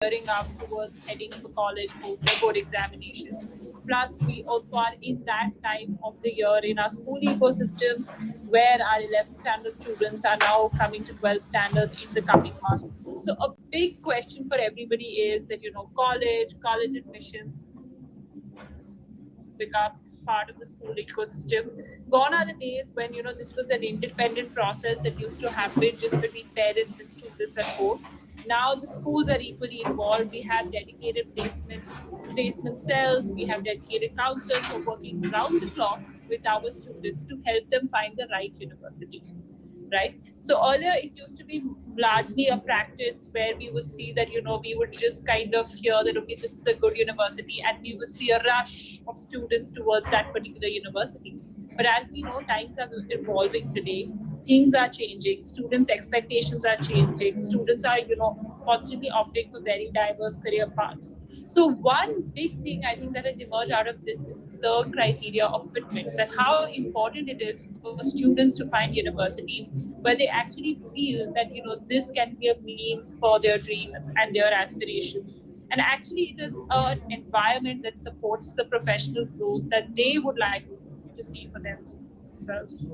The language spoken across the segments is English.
gearing up towards heading for college post their board examinations. Plus, we also are in that time of the year in our school ecosystems where our 11th standard students are now coming to 12th standards in the coming month. So a big question for everybody is that, college admission become part of the school ecosystem. Gone are the days when this was an independent process that used to happen just between parents and students at home. Now the schools are equally involved. We have dedicated placement cells. We have dedicated counselors who are working round the clock with our students to help them find the right university. Right. So earlier it used to be largely a practice where we would see that, we would just kind of hear that, okay, this is a good university, and we would see a rush of students towards that particular university. But as we know, times are evolving today. Things are changing. Students' expectations are changing. Students are, constantly opting for very diverse career paths. So one big thing I think that has emerged out of this is the criteria of fitment, that how important it is for students to find universities where they actually feel that, this can be a means for their dreams and their aspirations. And actually it is an environment that supports the professional growth that they would like to see for themselves.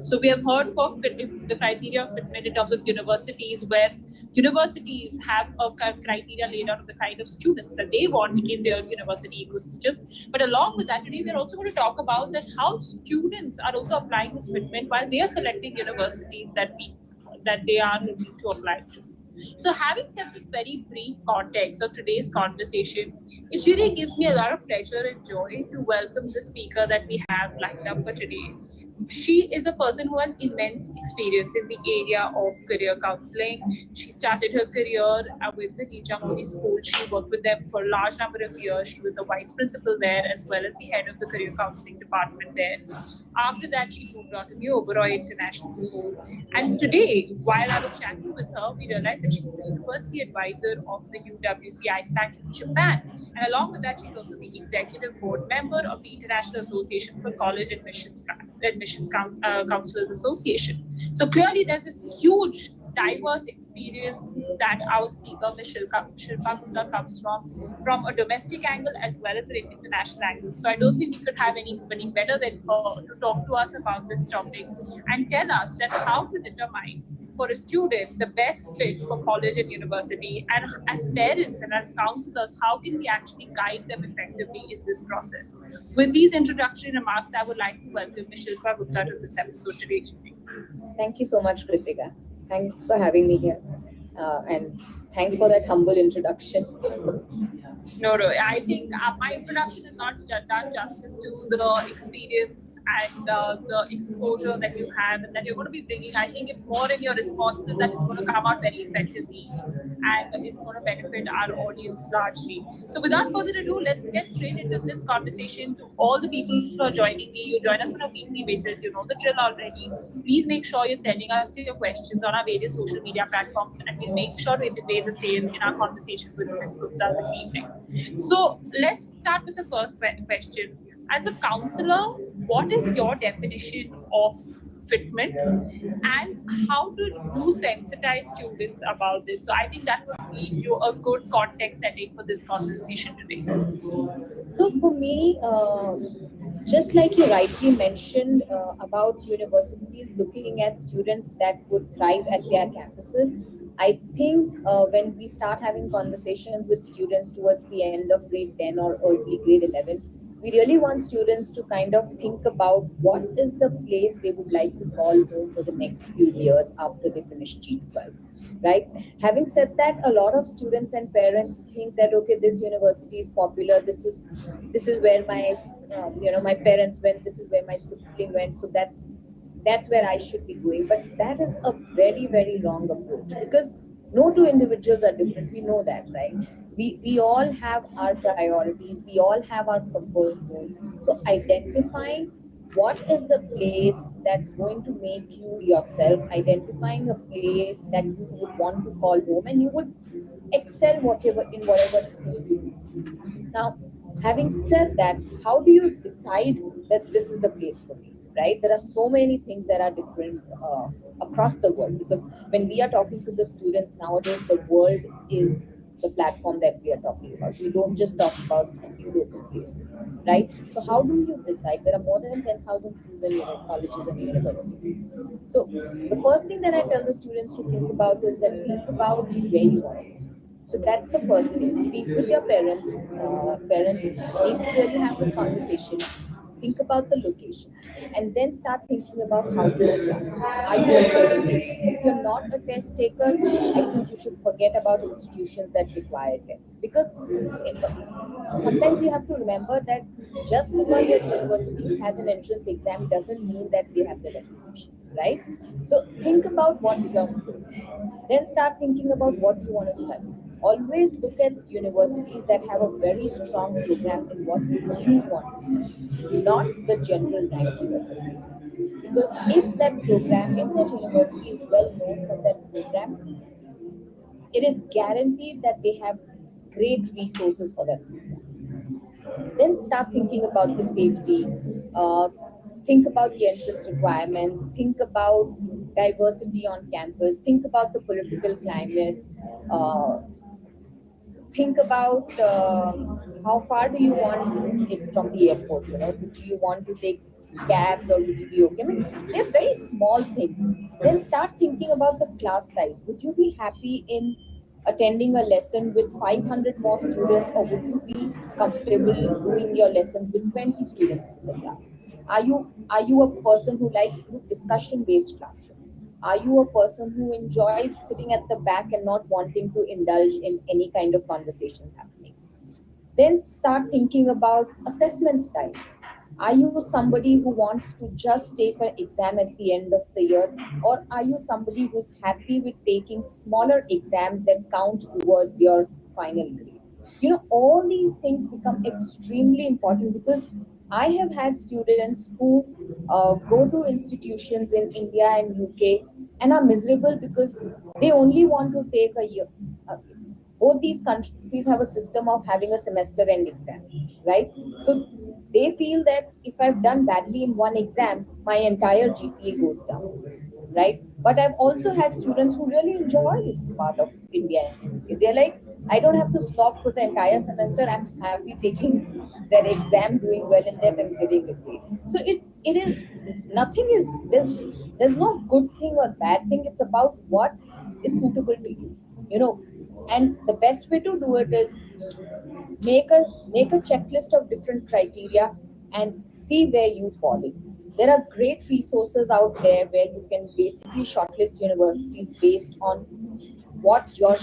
So we have heard for the criteria of fitment in terms of universities, where universities have a criteria laid out of the kind of students that they want in their university ecosystem. But along with that, today we're also going to talk about that how students are also applying this fitment while they are selecting universities that they are looking to apply to. So having set this very brief context of today's conversation, it really gives me a lot of pleasure and joy to welcome the speaker that we have lined up for today. She is a person who has immense experience in the area of career counseling. She started her career with the Nija Modi School. She worked with them for a large number of years. She was the vice principal there as well as the head of the career counseling department there. After that, she moved on to the Oberoi International School. And today, while I was chatting with her, we realized that she's the university advisor of the UWC ISAK Japan. And along with that, she's also the executive board member of the International Association for College Admissions Counselors Association. So clearly, there's this huge diverse experience that our speaker, Ms. Shilpa Gupta, comes from a domestic angle as well as an international angle. So I don't think we could have anybody better than her to talk to us about this topic and tell us that how to determine for a student the best fit for college and university, and as parents and as counselors, how can we actually guide them effectively in this process. With these introductory remarks, I would like to welcome Ms. Shilpa Gupta to this episode today evening. Thank you so much, Kritika. Thanks for having me here. And thanks for that humble introduction. No. I think my introduction is not done justice to the experience and the exposure that you have and that you're going to be bringing. I think it's more in your responses that it's going to come out very effectively and it's going to benefit our audience largely. So without further ado, let's get straight into this conversation. To all the people who are joining me, you join us on a weekly basis. You know the drill already. Please make sure you're sending us your questions on our various social media platforms, and we'll make sure to integrate the same in our conversation with Ms. Gupta this evening. So let's start with the first question. As a counselor, what is your definition of fitment and how do you sensitize students about this? So I think that would lead you a good context setting for this conversation today. So for me, just like you rightly mentioned about universities looking at students that would thrive at their campuses, I think when we start having conversations with students towards the end of grade 10 or early grade 11, we really want students to kind of think about what is the place they would like to call home for the next few years after they finish G12, right? Having said that, a lot of students and parents think that, okay, this university is popular, this is where my my parents went, this is where my sibling went, so that's where I should be going. But that is a very, very wrong approach, because no two individuals are different. We know that, right? We all have our priorities, we all have our comfort zones. So identifying what is the place that's going to make you yourself, identifying a place that you would want to call home and you would excel whatever things you do. Now, having said that, how do you decide that this is the place for me? Right? There are so many things that are different across the world, because when we are talking to the students nowadays, the world is the platform that we are talking about. We don't just talk about a few local places, right? So how do you decide? There are more than 10,000 schools and colleges and universities. So the first thing that I tell the students to think about is that think about where you want to go. So that's the first thing. Speak with your parents. Parents need to really have this conversation. Think about the location, and then start thinking about how to apply. Are you a test taker? If you're not a test taker, I think you should forget about institutions that require tests, because sometimes you have to remember that just because your university has an entrance exam doesn't mean that they have the reputation, right? So think about what your skills are. Then start thinking about what you want to study. Always look at universities that have a very strong program in what you want to study, not the general ranking of it. Because if that program, if that university is well known for that program, it is guaranteed that they have great resources for that program. Then start thinking about the safety, think about the entrance requirements, think about diversity on campus, think about the political climate, uh, think about how far do you want it from the airport. Do you want to take cabs, or would you be okay? I mean, they're very small things. Then start thinking about the class size. Would you be happy in attending a lesson with 500 more students, or would you be comfortable doing your lessons with 20 students in the class? Are you a person who likes group discussion based classrooms? Are you a person who enjoys sitting at the back and not wanting to indulge in any kind of conversations happening? Then start thinking about assessment styles. Are you somebody who wants to just take an exam at the end of the year, or are you somebody who's happy with taking smaller exams that count towards your final grade? All these things become extremely important, because I have had students who go to institutions in India and UK and are miserable because they only want to take a year. uh, Both these countries have a system of having a semester end exam, right? So they feel that if I've done badly in one exam, my entire GPA goes down, right? But I've also had students who really enjoy this part of India and UK. They're like, I don't have to slog for the entire semester. I'm happy taking that exam, doing well in that, and getting a grade. So it is nothing is there's no good thing or bad thing. It's about what is suitable to you. You know, and the best way to do it is make a checklist of different criteria and see where you fall in. There are great resources out there where you can basically shortlist universities based on what your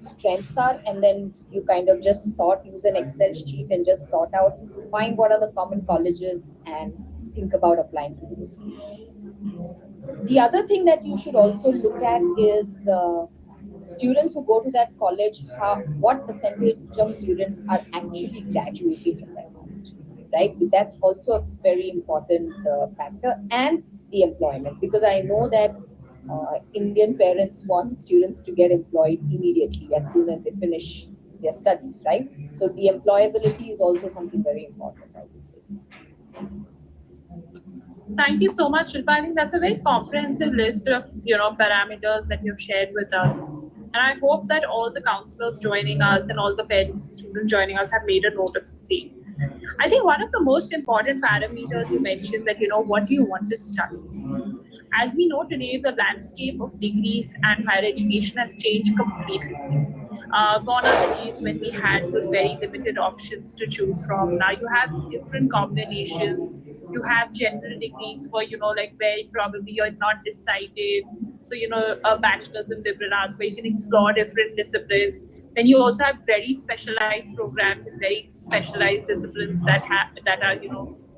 strengths are, and then you kind of just use an Excel sheet and just sort out, find what are the common colleges, and think about applying to those schools. The other thing that you should also look at is students who go to that college, what percentage of students are actually graduating from that college, right? That's also a very important factor. And the employment, because I know that Indian parents want students to get employed immediately as soon as they finish their studies, right? So the employability is also something very important, I would say. Thank you so much, Shilpa. I think that's a very comprehensive list of parameters that you've shared with us. And I hope that all the counselors joining us and all the parents and students joining us have made a note of the same. I think one of the most important parameters you mentioned that what do you want to study? As we know today, the landscape of degrees and higher education has changed completely. Gone are the days when we had those very limited options to choose from. Now you have different combinations. You have general degrees for, like where probably you're not decided. So, a bachelor's in liberal arts where you can explore different disciplines. Then you also have very specialized programs in very specialized disciplines that are,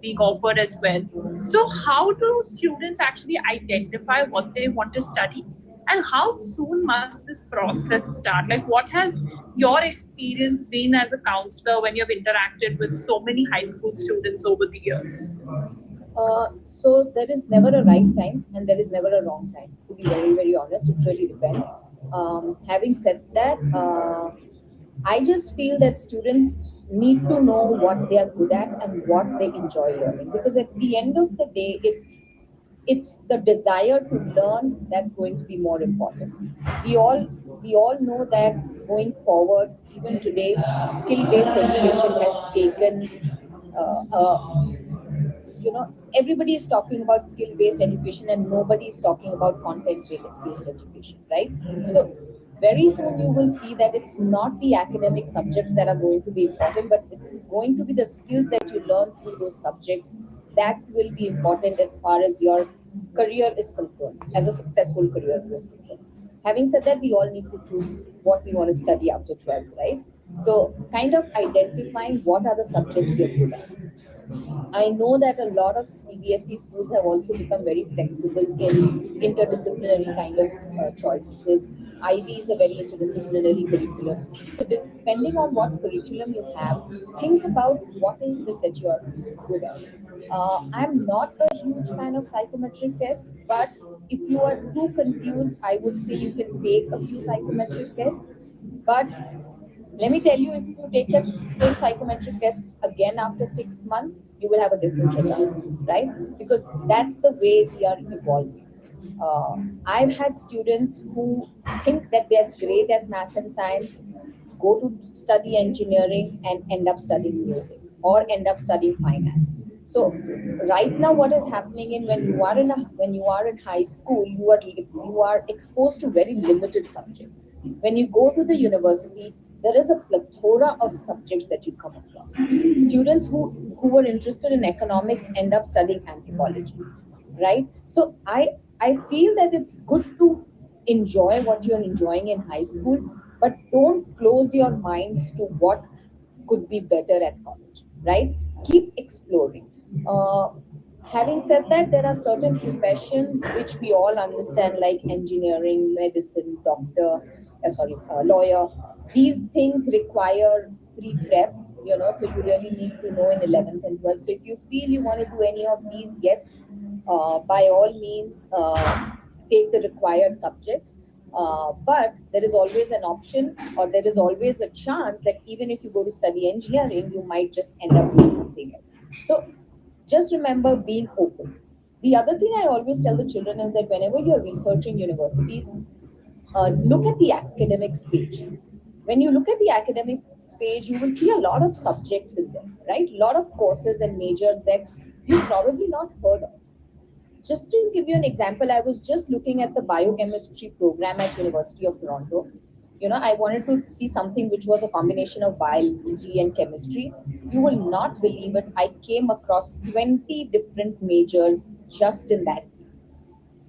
being offered as well. So, how do students actually identify what they want to study? And how soon must this process start? Like, what has your experience been as a counselor when you've interacted with so many high school students over the years? So there is never a right time and there is never a wrong time. To be very, very honest, it really depends. Having said that, I just feel that students need to know what they are good at and what they enjoy learning, because at the end of the day, it's the desire to learn that's going to be more important. We all we all know that going forward, even today, skill-based education has taken you know, everybody is talking about skill based education and nobody is talking about content based education, right? So very soon you will see that it's not the academic subjects that are going to be important, but it's going to be the skills that you learn through those subjects that will be important as far as your career is concerned, as a successful career is concerned. Having said that, we all need to choose what we want to study after 12th, right? So kind of identifying what are the subjects you're good at. I know that a lot of CBSE schools have also become very flexible in interdisciplinary kind of choices. IB is a very interdisciplinary curriculum. So depending on what curriculum you have, think about what is it that you're good at. I'm not a huge fan of psychometric tests, but if you are too confused, I would say you can take a few psychometric tests. But let me tell you, if you take that same psychometric test again after 6 months, you will have a different result, right? Because that's the way we are evolving. I've had students who think that they're great at math and science, go to study engineering and end up studying music or end up studying finance. So right now, what is happening in when you are in high school, you are exposed to very limited subjects. When you go to the university, there is a plethora of subjects that you come across. Students who were interested in economics end up studying anthropology, right? So I feel that it's good to enjoy what you're enjoying in high school, but don't close your minds to what could be better at college, right? Keep exploring. Uh, Having said that, there are certain professions which we all understand, like engineering, medicine, lawyer. These things require pre-prep, so you really need to know in 11th and 12th. So if you feel you want to do any of these, yes, by all means, take the required subjects. But there is always an option, or there is always a chance that even if you go to study engineering, you might just end up doing something else. So just remember being open. The other thing I always tell the children is that whenever you're researching universities, look at the academics page. When you look at the academics page, you will see a lot of subjects in there, right? A lot of courses and majors that you've probably not heard of. Just to give you an example, I was just looking at the biochemistry program at University of Toronto. I wanted to see something which was a combination of biology and chemistry. You will not believe it. I came across 20 different majors just in that,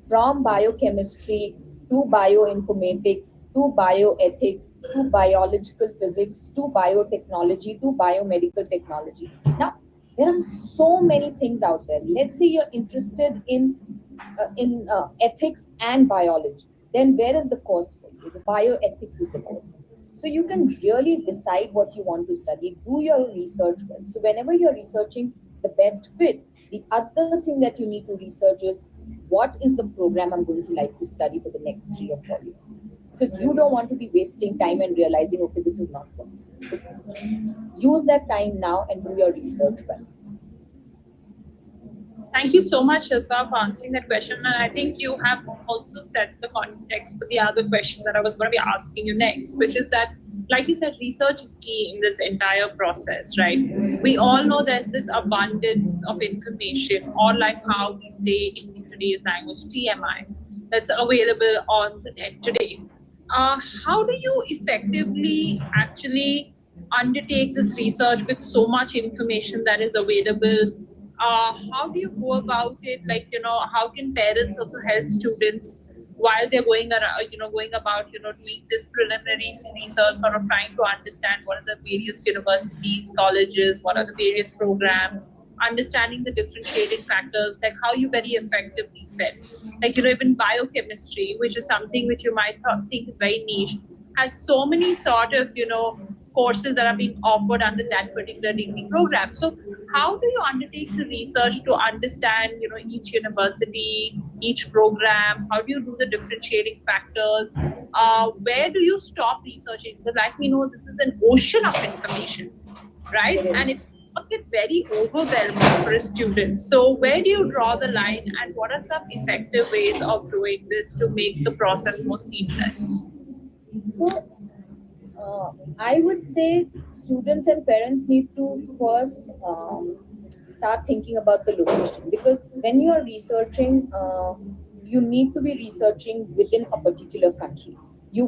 from biochemistry to bioinformatics to bioethics to biological physics to biotechnology to biomedical technology. Now, there are so many things out there. Let's say you're interested in ethics and biology. Then where is the course for you? The bioethics is the course. So you can really decide what you want to study. Do your research well. So whenever you're researching the best fit, the other thing that you need to research is what is the program I'm going to like to study for the next 3 or 4 years. Because you don't want to be wasting time and realizing, okay, this is not working. So use that time now and do your research well. Thank you so much, Shilpa, for answering that question. And I think you have also set the context for the other question that I was going to be asking you next, which is that, like you said, research is key in this entire process, right? We all know there's this abundance of information, or like how we say in today's language, TMI, that's available on the net today. How do you effectively actually undertake this research with so much information that is available? How do you go about it? Like, how can parents also help students while they're going around, going about, doing this preliminary research, sort of trying to understand what are the various universities, colleges, what are the various programs, understanding the differentiating factors, like how you very effectively said, like, even biochemistry, which is something which you might think is very niche, has so many sort of, courses that are being offered under that particular degree program. So how do you undertake the research to understand, each university, each program? How do you do the differentiating factors? Where do you stop researching? Because like we know, this is an ocean of information, right? And it can get very overwhelming for a student. So where do you draw the line, and what are some effective ways of doing this to make the process more seamless? So I would say students and parents need to first start thinking about the location, because when you are researching, you need to be researching within a particular country.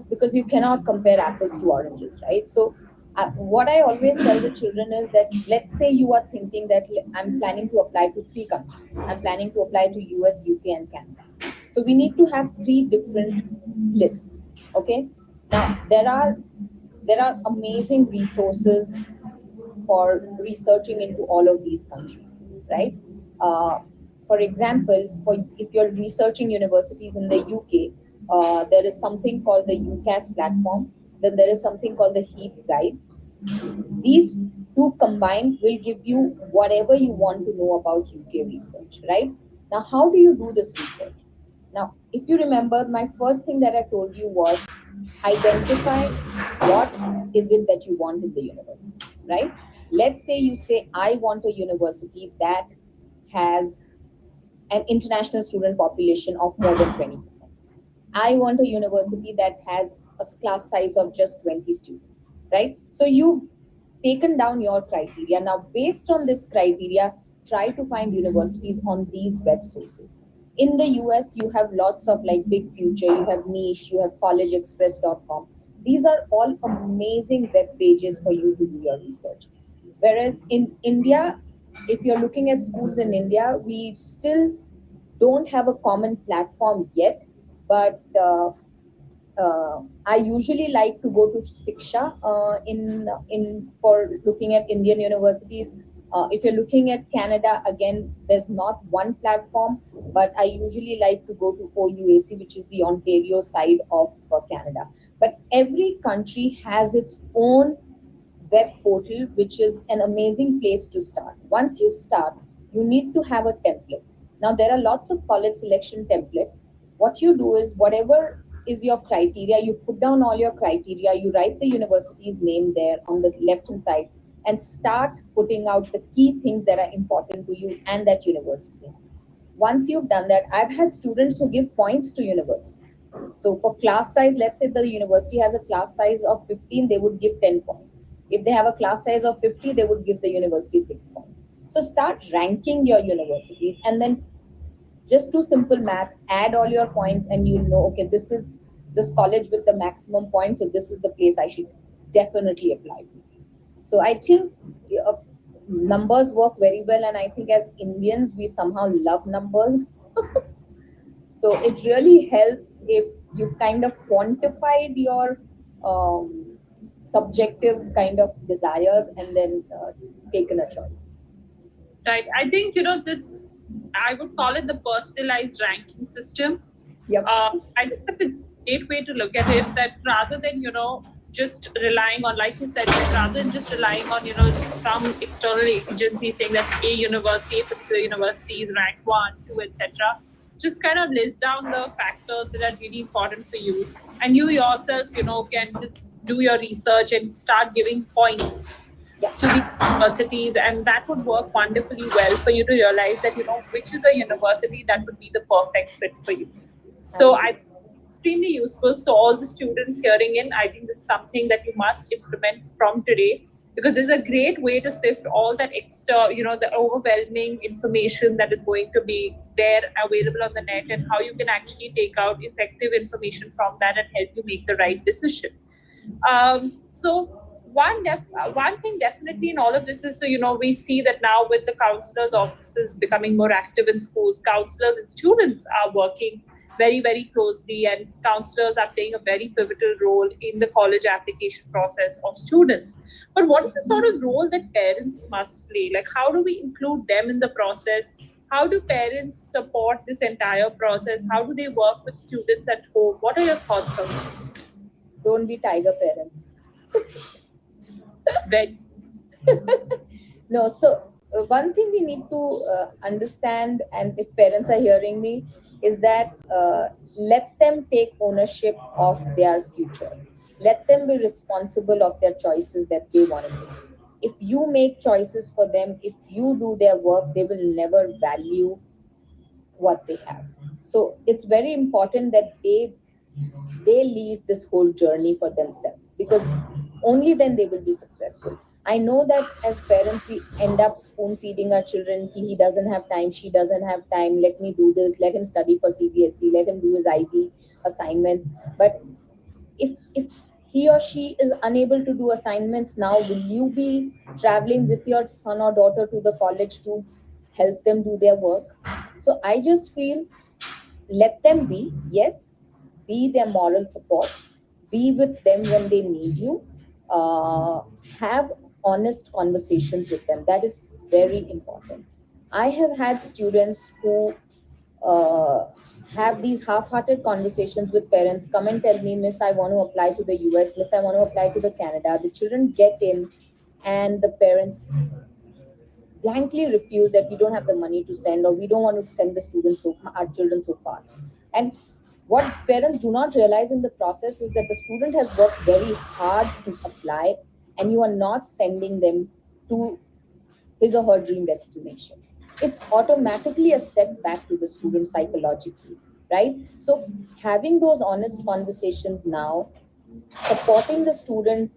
Because you cannot compare apples to oranges, right? So, what I always tell the children is that, let's say you are thinking that I'm planning to apply to three countries. I'm planning to apply to US, UK, and Canada. So we need to have three different lists. Okay. Now there are amazing resources for researching into all of these countries, right? Uh, for example, if you're researching universities in the UK, there is something called the UCAS platform. Then there is something called the HEAP guide. These two combined will give you whatever you want to know about UK research, right? Now, how do you do this research? Now, if you remember, my first thing that I told you was identify what is it that you want in the university, right? Let's say you say, I want a university that has an international student population of more than 20%. I want a university that has a class size of just 20 students, right? So you've taken down your criteria. Now, based on this criteria, try to find universities on these web sources. In the US, you have lots of like Big Future, you have Niche, you have collegeexpress.com. These are all amazing web pages for you to do your research. Whereas in India, if you're looking at schools in India, we still don't have a common platform yet, but I usually like to go to Siksha in for looking at Indian universities. If you're looking at Canada, again, there's not one platform, but I usually like to go to OUAC, which is the Ontario side of Canada. But every country has its own web portal, which is an amazing place to start. Once you start, you need to have a template. Now, there are lots of college selection template. What you do is, whatever is your criteria, you put down all your criteria, you write the university's name there on the left hand side, and start putting out the key things that are important to you and that university has. Once you've done that, I've had students who give points to universities. So for class size, let's say the university has a class size of 15, they would give 10 points. If they have a class size of 50, they would give the university 6 points. So start ranking your universities, and then just do simple math, add all your points, and you'll know, okay, this is this college with the maximum points, so this is the place I should definitely apply to. So I think uh, numbers work very well, and I think as Indians, we somehow love numbers. So it really helps if you kind of quantified your subjective kind of desires and then taken a choice. Right. I think, this, I would call it the personalized ranking system. Yep. I think that's a great way to look at it, that rather than, just relying on, like you said, rather than just relying on, some external agency saying that a particular university is ranked one, two, etc. Just kind of list down the factors that are really important for you. And you yourself, can just do your research and start giving points Yeah. to the universities, and that would work wonderfully well for you to realize that which is a university that would be the perfect fit for you. So I Absolutely. extremely useful. So all the students hearing in, I think this is something that you must implement from today, because this is a great way to sift all that extra, the overwhelming information that is going to be there available on the net, and how you can actually take out effective information from that and help you make the right decision. So one thing definitely in all of this is, so we see that now with the counselors' offices becoming more active in schools, counselors and students are working very, very closely, and counselors are playing a very pivotal role in the college application process of students. But what is the sort of role that parents must play? Like, how do we include them in the process? How do parents support this entire process? How do they work with students at home? What are your thoughts on this? Don't be tiger parents. Very No, so one thing we need to understand, and if parents are hearing me, is that let them take ownership of their future. Let them be responsible of their choices that they want to make. If you make choices for them, if you do their work, they will never value what they have. So it's very important that they lead this whole journey for themselves, because Only then they will be successful. I know that as parents we end up spoon feeding our children ki he doesn't have time, she doesn't have time, let me do this, let him study for CBSE, let him do his IB assignments. But if he or she is unable to do assignments now, will you be traveling with your son or daughter to the college to help them do their work? So I just feel, let them be, yes, be their moral support, be with them when they need you, uh, have honest conversations with them. That is very important. I have had students who uh, have these half-hearted conversations with parents, come and tell me, Miss, I want to apply to the US, Miss, I want to apply to the Canada. The children get in and the parents blankly refuse that we don't have the money to send, or we don't want to send the students so our children so far. And what parents do not realize in the process is that the student has worked very hard to apply, and you are not sending them to his or her dream destination. It's automatically a setback to the student psychologically, right? So having those honest conversations now, supporting the student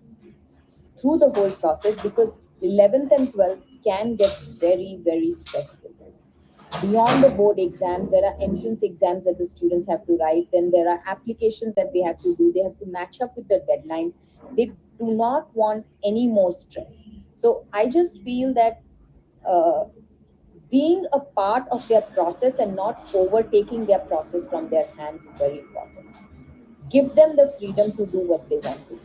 through the whole process, because 11th and 12th can get very, very stressful. Beyond the board exams, there are entrance exams that the students have to write, then there are applications that they have to do, they have to match up with the deadlines. They do not want any more stress. So I just feel that uh, being a part of their process and not overtaking their process from their hands is very important. Give them the freedom to do what they want to do.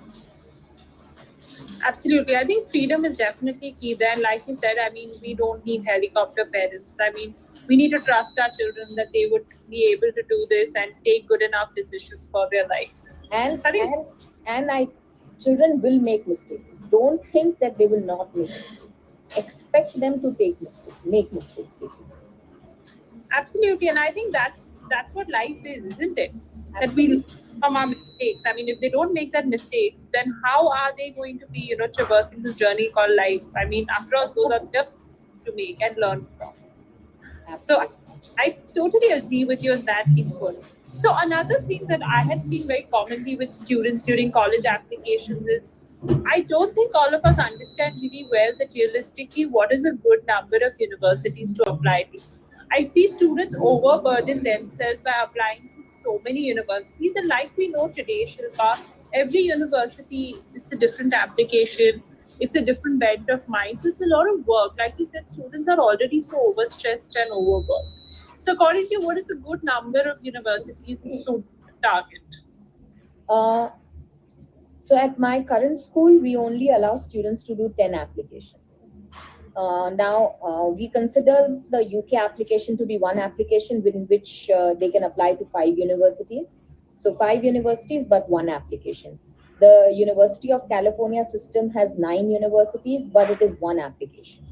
Absolutely. I think freedom is definitely key there. And like you said, I mean, we don't need helicopter parents. I mean, we need to trust our children that they would be able to do this and take good enough decisions for their lives. and So I think and and I children will make mistakes. Don't think that they will not make mistakes. Expect them to make mistakes basically. absolutely, and I think that's what life is, isn't it? That we learn Absolutely. from our mistakes. I mean, if they don't make that mistakes, then how are they going to be, traversing this journey called life? I mean, after all, those are the to make and learn from. So Absolutely. I totally agree with you on that input. So another thing that I have seen very commonly with students during college applications is I don't think all of us understand really well that realistically what is a good number of universities to apply to. I see students overburden themselves by applying to so many universities, and like we know today, Shilpa, every university it's a different application, it's a different bent of mind, so it's a lot of work. Like you said, students are already so overstressed and overworked. So, according to you, what is a good number of universities to target? uh, so at my current school we only allow students to do 10 applications. Now, we consider the UK application to be one application in which they can apply to 5 universities. So, 5 universities, but one application. The University of California system has 9 universities, but it is one application,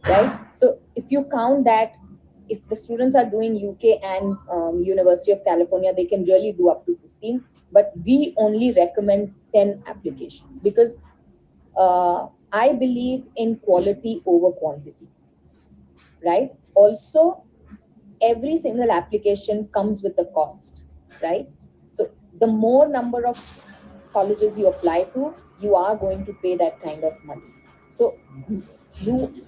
right? So, if you count that, if the students are doing UK and University of California, they can really do up to 15. But we only recommend 10 applications because I believe in quality over quantity, right? Also, every single application comes with a cost, right? So the more number of colleges you apply to, you are going to pay that kind of money. So you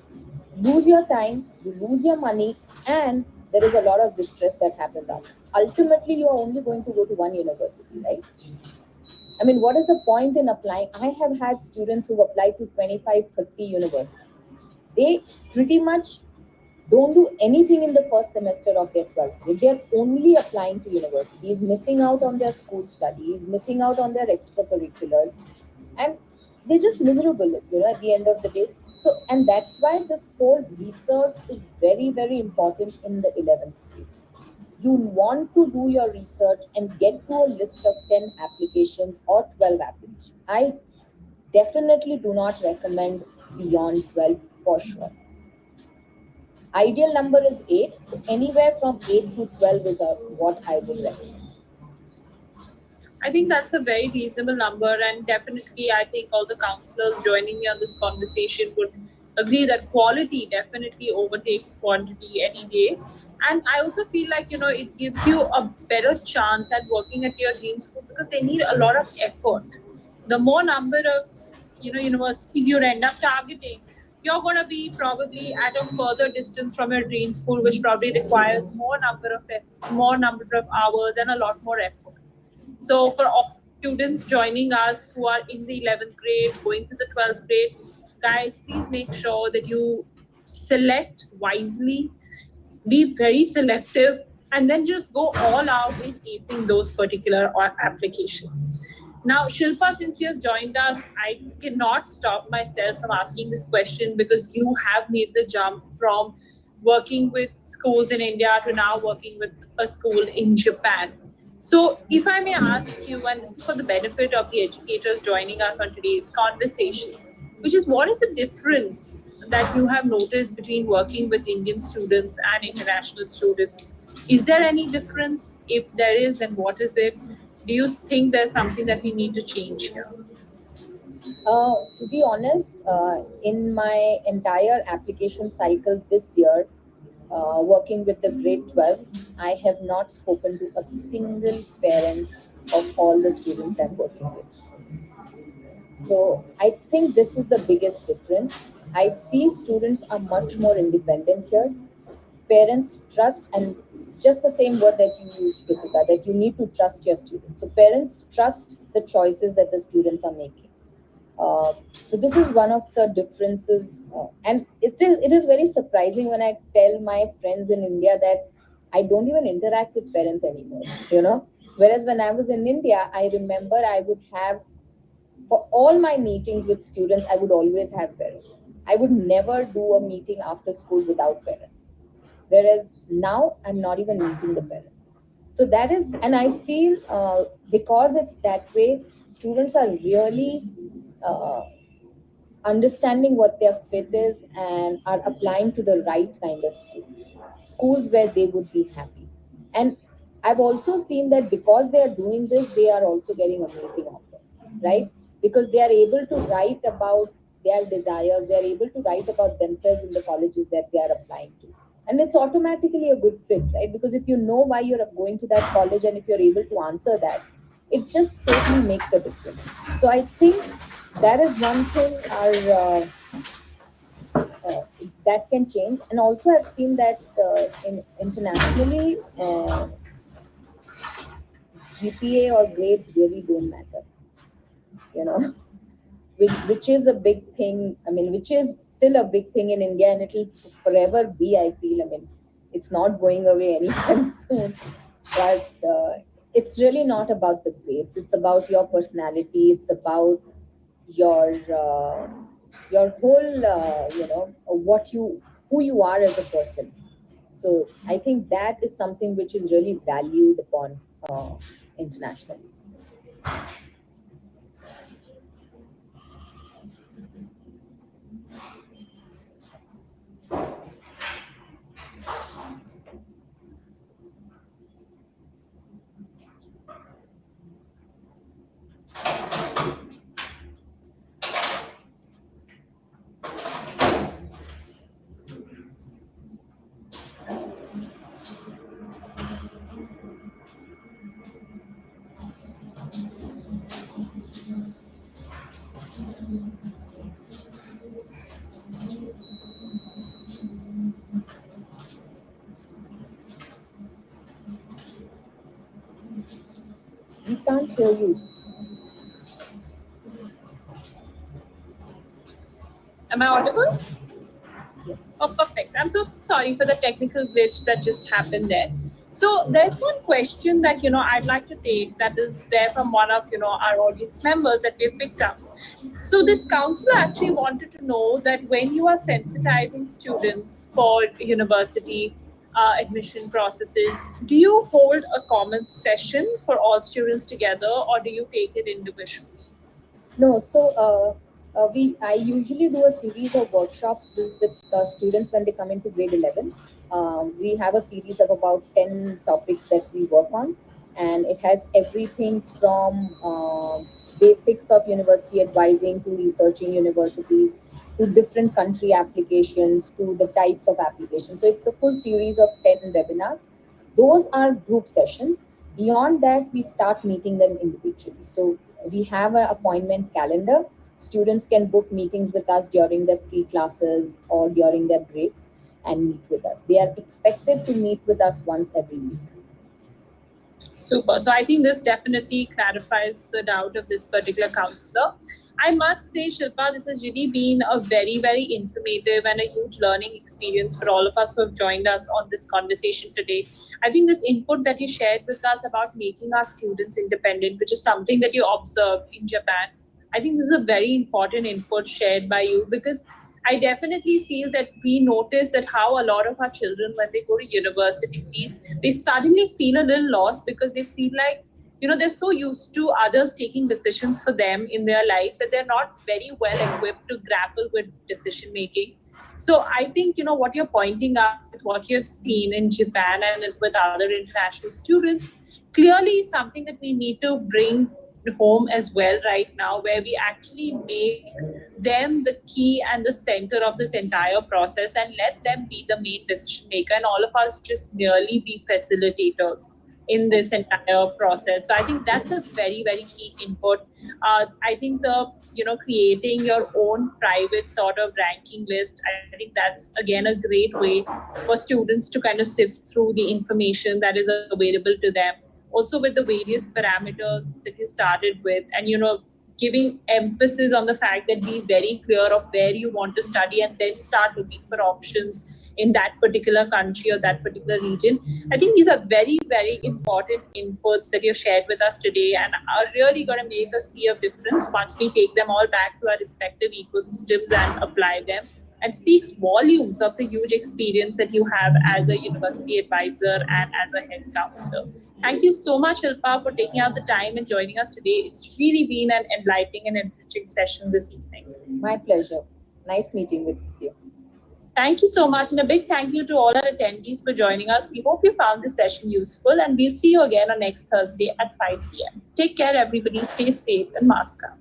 lose your time, you lose your money, and there is a lot of distress that happens out. Ultimately, you are only going to go to one university, right? I mean, what is the point in applying? I have had students who apply to 25, 30 universities. They pretty much don't do anything in the first semester of their 12th grade. They're only applying to universities, missing out on their school studies, missing out on their extracurriculars, and they're just miserable, at the end of the day. So, and that's why this whole research is very, very important in the 11th grade. You want to do your research and get to a list of 10 applications or 12 applications. I definitely do not recommend beyond 12 for sure. Ideal number is 8, so anywhere from 8 to 12 is what I would recommend. I think that's a very reasonable number, and definitely, I think all the counselors joining me on this conversation would agree that quality definitely overtakes quantity any day. And I also feel like it gives you a better chance at working at your dream school because they need a lot of effort. The more number of universities you end up targeting, you're going to be probably at a further distance from your dream school, which probably requires more number of hours and a lot more effort. So for all students joining us who are in the 11th grade, going to the 12th grade, guys, please make sure that you select wisely, be very selective, and then just go all out in acing those particular applications. Now, Shilpa, since you have joined us, I cannot stop myself from asking this question because you have made the jump from working with schools in India to now working with a school in Japan. So, if I may ask you, and this is for the benefit of the educators joining us on today's conversation, which is what is the difference that you have noticed between working with Indian students and international students? Is there any difference? If there is, then what is it? Do you think there's something that we need to change here? To be honest, in my entire application cycle this year, working with the grade 12s, I have not spoken to a single parent of all the students I'm working with. So I think this is the biggest difference. I see students are much more independent here. Parents trust, and just the same word that you used, Kritika, that you need to trust your students. So parents trust the choices that the students are making. So this is one of the differences, and it is very surprising when I tell my friends in India that I don't even interact with parents anymore. Whereas when I was in India, I remember I would have, for all my meetings with students, I would always have parents. I would never do a meeting after school without parents. Whereas now I'm not even meeting the parents. So that is, and I feel because it's that way, students are really uh, understanding what their fit is and are applying to the right kind of schools where they would be happy. And I've also seen that because they are doing this, they are also getting amazing offers, right? Because they are able to write about their desires, they are able to write about themselves in the colleges that they are applying to. And it's automatically a good fit, right? Because if you know why you're going to that college and if you're able to answer that, it just totally makes a difference. So I think that is one thing that can change. And also I've seen that internationally, GPA or grades really don't matter, you know. Which is a big thing. I mean, which is still a big thing in India, and it'll forever be, I feel. I mean, it's not going away anytime soon. But it's really not about the grades. It's about your personality. It's about your uh, your whole, what you, who you are as a person. So I think that is something which is really valued upon internationally. We can't hear you. Am I audible? Yes. Oh, perfect. I'm so sorry for the technical glitch that just happened there. So there's one question that I'd like to take that is there from one of our audience members that we've picked up. So this counselor actually wanted to know that when you are sensitizing students for university admission processes, do you hold a common session for all students together, or do you take it individually? No, so I usually do a series of workshops with students when they come into grade 11. We have a series of about 10 topics that we work on, and it has everything from basics of university advising to researching universities to different country applications to the types of applications. So it's a full series of 10 webinars. Those are group sessions. Beyond that, we start meeting them individually. So we have an appointment calendar. Students can book meetings with us during their free classes or during their breaks and meet with us. They are expected to meet with us once every week. Super. So I think this definitely clarifies the doubt of this particular counselor. I must say, Shilpa, this has really been a very, very informative and a huge learning experience for all of us who have joined us on this conversation today. I think this input that you shared with us about making our students independent, which is something that you observed in Japan, I think this is a very important input shared by you, because I definitely feel that we notice that how a lot of our children, when they go to universities, they suddenly feel a little lost because they feel like, they're so used to others taking decisions for them in their life that they're not very well equipped to grapple with decision making. So I think, what you're pointing out with what you've seen in Japan and with other international students, clearly is something that we need to bring home as well right now, where we actually make them the key and the center of this entire process and let them be the main decision maker, and all of us just merely be facilitators in this entire process. So I think that's a very, very key input. I think the creating your own private sort of ranking list, I think that's again a great way for students to kind of sift through the information that is available to them, also with the various parameters that you started with, and giving emphasis on the fact that be very clear of where you want to study and then start looking for options in that particular country or that particular region. I think these are very, very important inputs that you've shared with us today and are really going to make us see a difference once we take them all back to our respective ecosystems and apply them, and speaks volumes of the huge experience that you have as a university advisor and as a head counselor. Thank you so much, Shilpa, for taking out the time and joining us today. It's really been an enlightening and enriching session this evening. My pleasure. Nice meeting with you. Thank you so much, and a big thank you to all our attendees for joining us. We hope you found this session useful, and we'll see you again on next Thursday at 5 p.m. Take care, everybody. Stay safe and mask up.